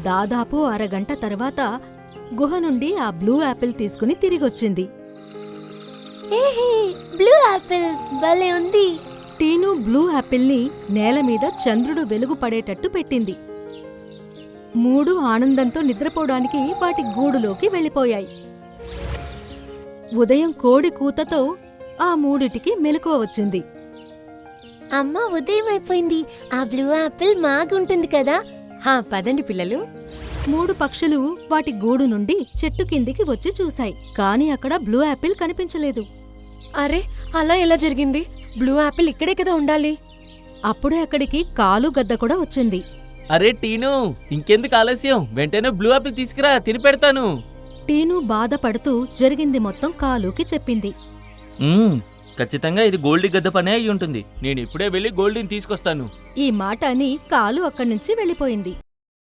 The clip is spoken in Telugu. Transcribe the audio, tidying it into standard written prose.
దాదాపు అరగంట తర్వాత గుహ నుండి ఆ బ్లూ యాపిల్ తీసుకుని తిరిగొచ్చింది. ఏహే, బ్లూ యాపిల్ భలే ఉంది. టీను బ్లూ యాపిల్ని నేలమీద చంద్రుడు వెలుగు పడేటట్టు పెట్టింది. మూడు ఆనందంతో నిద్రపోవడానికి వాటి గూడులోకి వెళ్ళిపోయాయి. ఉదయం కోడి కూతతో ఆ మూడిటికి మెలకువ వచ్చింది. అమ్మ, ఉదయం అయిపోయింది. ఆ బ్లూ యాపిల్ మాగుంటుంది కదా. పదండి పిల్లలు. మూడు పక్షులు వాటి గూడు నుండి చెట్టు కిందికి వచ్చి చూశాయి. కాని అక్కడ బ్లూ యాపిల్ కనిపించలేదు. అరే, అలా ఎలా జరిగింది? బ్లూ యాపిల్ ఇక్కడే కదా ఉండాలి. అప్పుడే అక్కడికి కాలు గద్ద కూడా వచ్చింది. అరే టీను, ఇంకెందుకు ఆలస్యం? వెంటనే బ్లూ యాపిల్ తీసుకురా, తిని పెడతాను. టీను బాధపడుతూ జరిగింది మొత్తం కాలుకి చెప్పింది. ఖచ్చితంగా ఇది గోల్డీ గద్ద పనే అయి ఉంటుంది. నేను ఇప్పుడే వెళ్ళి గోల్డీని తీసుకొస్తాను. ఈ మాట అని కాలు అక్కడ్నుంచి వెళ్ళిపోయింది.